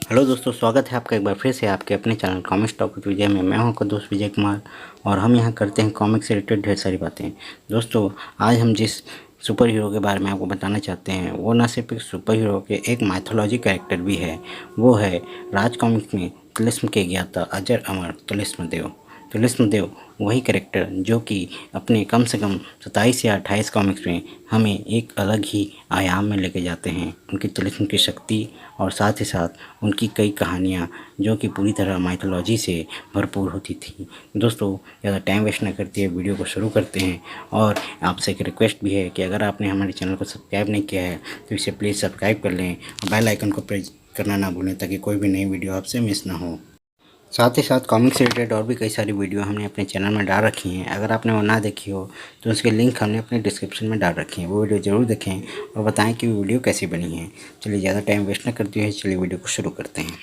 Hello दोस्तों, स्वागत है आपका एक बार फिर से आपके अपने चैनल कॉमिक्स टॉक विद विजय में। मैं हूं आपका दोस्त विजय कुमार और हम यहां करते हैं कॉमिक्स से रिलेटेड ढेर सारी बातें। दोस्तों, आज हम जिस सुपर हीरो के बारे में आपको बताना चाहते हैं वो न सिर्फ एक सुपर हीरो के एक माइथोलॉजी कैरेक्टर भी है, वो है राज कॉमिक्स में तिलिस्म के ज्ञाता अजर अमर तिलिस्म देव। तिलिस्म देव वही कैरेक्टर जो कि अपने कम से कम 27 या 28 कॉमिक्स में हमें एक अलग ही आयाम में लेके जाते हैं। उनकी तिलिस्म की शक्ति और साथ ही साथ उनकी कई कहानियाँ जो कि पूरी तरह माइथोलॉजी से भरपूर होती थी। दोस्तों, ज़्यादा टाइम वेस्ट न करते हुए वीडियो को शुरू करते हैं और आपसे एक रिक्वेस्ट भी है कि अगर आपने हमारे चैनल को सब्सक्राइब नहीं किया है तो इसे प्लीज़ सब्सक्राइब कर लें और बेल आइकन को प्रेस करना ना भूलें ताकि कोई भी नई वीडियो आपसे मिस ना हो। साथ ही साथ कॉमिक्स से रिलेटेड और भी कई सारी वीडियो हमने अपने चैनल में डाल रखी हैं। अगर आपने वो ना देखी हो तो उसके लिंक हमने अपने डिस्क्रिप्शन में डाल रखी हैं। वो वीडियो ज़रूर देखें और बताएं कि वो वीडियो कैसी बनी है। चलिए ज़्यादा टाइम वेस्ट न करते हुए चलिए वीडियो को शुरू करते हैं।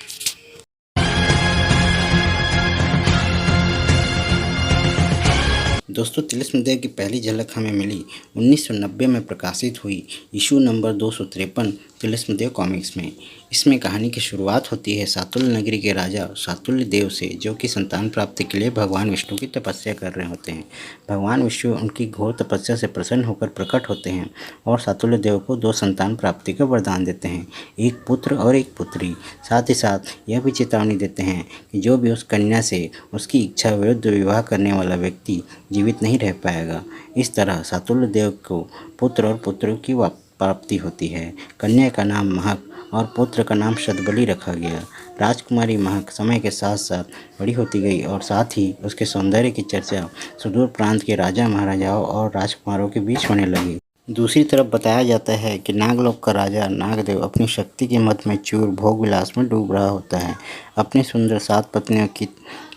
दोस्तों, तिलिस्म देव की पहली झलक हमें मिली 1990 में प्रकाशित हुई इशू नंबर 253 तिलिस्म देव कॉमिक्स में। इसमें कहानी की शुरुआत होती है सातुल्य नगरी के राजा सातुल्य देव से, जो कि संतान प्राप्ति के लिए भगवान विष्णु की तपस्या कर रहे होते हैं। भगवान विष्णु उनकी घोर तपस्या से प्रसन्न होकर प्रकट होते हैं और सातुल्य देव को 2 संतान प्राप्ति का वरदान देते हैं, एक पुत्र और एक पुत्री। साथ ही साथ यह भी चेतावनी देते हैं कि जो भी उस कन्या से उसकी इच्छा विरुद्ध विवाह करने वाला व्यक्ति जीवित नहीं रह पाएगा। इस तरह सातुल्य देव को पुत्र और पुत्रों की प्राप्ति होती है। कन्या का नाम महक और पुत्र का नाम शतबली रखा गया। राजकुमारी महक समय के साथ साथ बड़ी होती गई और साथ ही उसके सौंदर्य की चर्चा सुदूर प्रांत के राजा महाराजाओं और राजकुमारों के बीच होने लगी। दूसरी तरफ बताया जाता है कि नागलोक का राजा नागदेव अपनी शक्ति के मद में चूर भोग विलास में डूब रहा होता है। अपनी सुंदर 7 पत्नियों की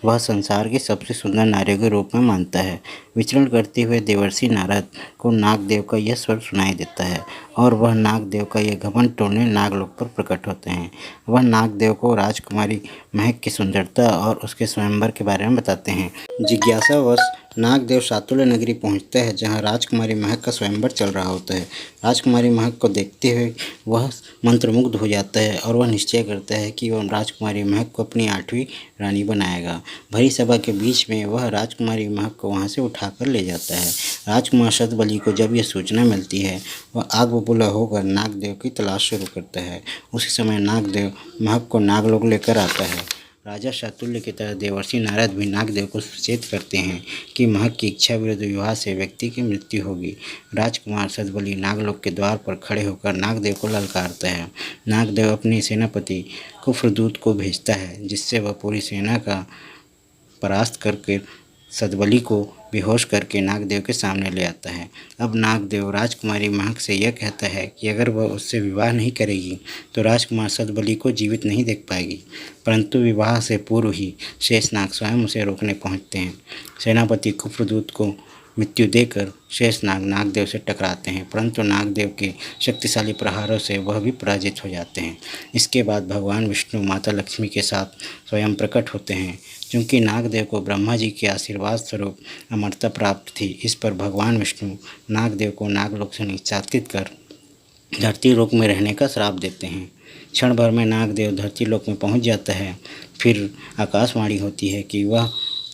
वह संसार की सबसे सुंदर नारियों के रूप में मानता है। विचरण करते हुए देवर्षि नारद को नागदेव का यह स्वर सुनाई देता है और वह नागदेव का यह घमंड तोड़ने नागलोक पर प्रकट होते हैं। वह नागदेव को राजकुमारी महक की सुंदरता और उसके स्वयंवर के बारे में बताते हैं। जिज्ञासावश नागदेव सातुल्य नगरी पहुंचता है, जहां राजकुमारी महक का स्वयंवर चल रहा होता है। राजकुमारी महक को देखते हुए वह मंत्रमुग्ध हो जाता है और वह निश्चय करता है कि वह राजकुमारी महक को अपनी 8वीं रानी बनाएगा। भरी सभा के बीच में वह राजकुमारी महक को वहां से उठाकर ले जाता है। राजकुमार शतबली को जब यह सूचना मिलती है, वह आग बबूला होकर नागदेव की तलाश शुरू करता है। उसी समय नागदेव महक को नागलोक लेकर आता है। राजा शातुल्य की तरह देवर्षि नारद भी नागदेव को सचेत करते हैं कि महक की इच्छा विरुद्ध विवाह से व्यक्ति की मृत्यु होगी। राजकुमार शतबली नागलोक के द्वार पर खड़े होकर नागदेव को ललकारता है। नागदेव अपने सेनापति कुफ्रदूत को भेजता है, जिससे वह पूरी सेना का परास्त करके शतबली को बेहोश करके नागदेव के सामने ले आता है। अब नागदेव राजकुमारी महक से यह कहता है कि अगर वह उससे विवाह नहीं करेगी तो राजकुमार शतबली को जीवित नहीं देख पाएगी, परंतु विवाह से पूर्व ही शेषनाग स्वयं उसे रोकने पहुंचते हैं। सेनापति कुफ्रदूत को मृत्यु देकर शेषनाग नागदेव से टकराते हैं, परंतु नागदेव के शक्तिशाली प्रहारों से वह भी पराजित हो जाते हैं। इसके बाद भगवान विष्णु माता लक्ष्मी के साथ स्वयं प्रकट होते हैं। चूँकि नागदेव को ब्रह्मा जी के आशीर्वाद स्वरूप अमरता प्राप्त थी, इस पर भगवान विष्णु नागदेव को नागलोक से निष्कासित कर धरती लोक में रहने का श्राप देते हैं। क्षण भर में नागदेव धरती लोक में पहुंच जाता है। फिर आकाशवाणी होती है कि वह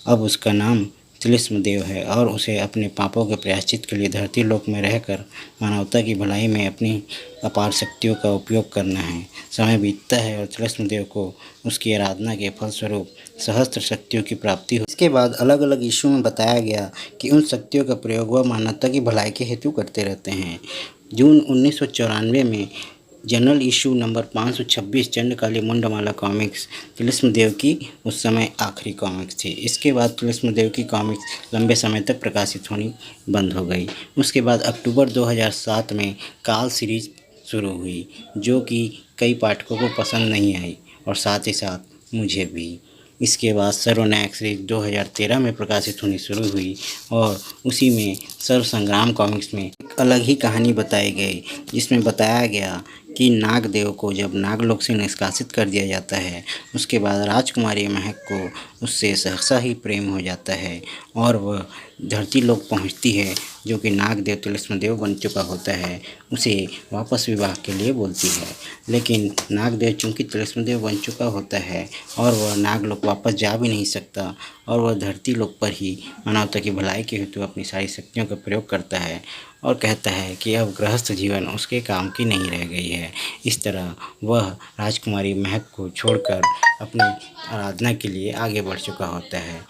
अब उसका नाम तिलिस्म देव है और उसे अपने पापों के प्रायश्चित के लिए धरती लोक में रहकर मानवता की भलाई में अपनी अपार शक्तियों का उपयोग करना है। समय बीतता है और तिलिस्म देव को उसकी आराधना के फलस्वरूप सहस्त्र शक्तियों की प्राप्ति हो। इसके बाद अलग अलग इशू में बताया गया कि उन शक्तियों का प्रयोग वह मानवता की भलाई के हेतु करते रहते हैं। जून 1994 में general issue number 526 Chandrakali Mundmala comics Tilism Dev की उस समय आखिरी कॉमिक्स थी। इसके बाद तिलिस्म देव की कॉमिक्स लंबे समय तक प्रकाशित होनी बंद हो गई। उसके बाद अक्टूबर 2007 में काल सीरीज शुरू हुई, जो कि कई पाठकों को पसंद नहीं आई और साथ ही साथ मुझे भी। इसके बाद सर्वनायक सीरीज 2013 में प्रकाशित होनी शुरू हुई और उसी में सर्व संग्राम कॉमिक्स में एक अलग ही कहानी बताई गई, जिसमें बताया गया कि नागदेव को जब नागलोक से निष्कासित कर दिया जाता है, उसके बाद राजकुमारी महक को उससे सहसा ही प्रेम हो जाता है और वह धरती लोक पहुंचती है जो कि नागदेव तिलिस्मदेव बन चुका होता है उसे वापस विवाह के लिए बोलती है। लेकिन नागदेव चूँकि तिलिस्मदेव बन चुका होता है और वह नागलोक वापस जा भी नहीं सकता और वह धरती लोक पर ही मानवता की भलाई के हेतु अपनी सारी शक्तियों का प्रयोग करता है और कहता है कि अब गृहस्थ जीवन उसके काम की नहीं रह गई है। इस तरह वह राजकुमारी महक को छोड़कर अपनी आराधना के लिए आगे बढ़ चुका होता है।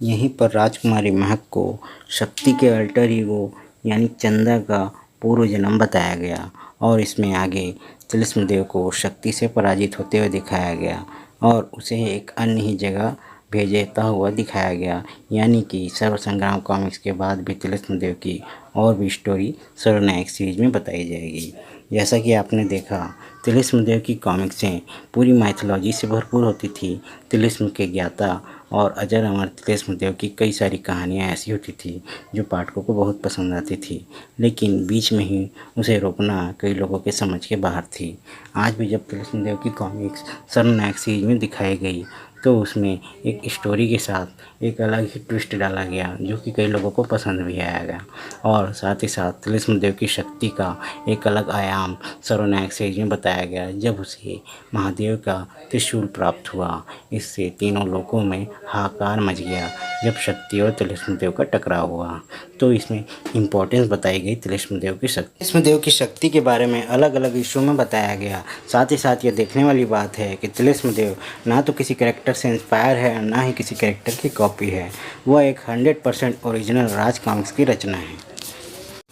यहीं पर राजकुमारी महक को शक्ति के अल्टर ईगो यानी चंदा का पूर्व जन्म बताया गया और इसमें आगे तिलिस्मदेव को शक्ति से पराजित होते हुए दिखाया गया और उसे एक अन्य ही जगह भेजता हुआ दिखाया गया। यानी कि सर्व संग्राम कॉमिक्स के बाद भी तिलिस्मदेव की और भी स्टोरी सर्वनायक सीरीज में बताई जाएगी। जैसा कि आपने देखा तिलिस्मदेव की कॉमिक्सें पूरी माइथोलॉजी से भरपूर होती थी। तिलिस्म के ज्ञाता और अजर अमर तिलिस्मदेव की कई सारी कहानियाँ ऐसी होती थी जो पाठकों को बहुत पसंद आती थी, लेकिन बीच में ही उसे रोकना कई लोगों के समझ के बाहर थी। आज भी जब तिलिस्मदेव की कॉमिक्स सर्वनायक सीरीज में दिखाई गई तो उसमें एक स्टोरी के साथ एक अलग ही ट्विस्ट डाला गया जो कि कई लोगों को पसंद भी आएगा और साथ ही साथ तिलिस्मदेव की शक्ति का एक अलग आयाम सर्वनायक सीरीज में बताया गया जब उसे महादेव का त्रिशूल प्राप्त हुआ। इससे तीनों लोकों में हाहाकार मच गया जब शक्ति और तिलिस्मदेव का टकराव हुआ। तो इसमें इम्पोर्टेंस बताई गई तिलिस्मदेव की शक्ति के बारे में अलग अलग इशू में बताया गया। साथ ही साथ ये देखने वाली बात है कि तिलिस्मदेव ना तो किसी कैरेक्टर से इंस्पायर है और ना ही किसी कैरेक्टर की कॉपी है। वह एक 100% ओरिजिनल राज कॉमिक्स की रचना है।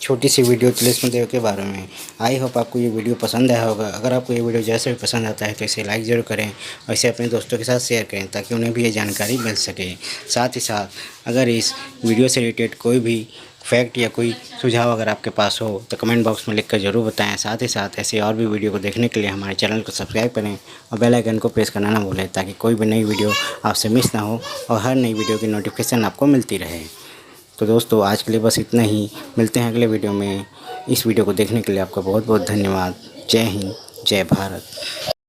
छोटी सी वीडियो तिलिस्मदेव के बारे में। आई होप आपको ये वीडियो पसंद आया होगा। अगर आपको ये वीडियो जैसे भी पसंद आता है तो इसे लाइक ज़रूर करें और इसे अपने दोस्तों के साथ शेयर करें ताकि उन्हें भी ये जानकारी मिल सके। साथ ही साथ अगर इस वीडियो से रिलेटेड कोई भी फैक्ट या कोई सुझाव अगर आपके पास हो तो कमेंट बॉक्स में लिखकर ज़रूर बताएं। साथ ही साथ ऐसे और भी वीडियो को देखने के लिए हमारे चैनल को सब्सक्राइब करें और बेल आइकन को प्रेस करना ना भूलें ताकि कोई भी नई वीडियो आपसे मिस ना हो और हर नई वीडियो की नोटिफिकेशन आपको मिलती रहे। तो दोस्तों आज के लिए बस इतना ही। मिलते हैं अगले वीडियो में। इस वीडियो को देखने के लिए आपका बहुत बहुत धन्यवाद। जय हिंद, जय भारत।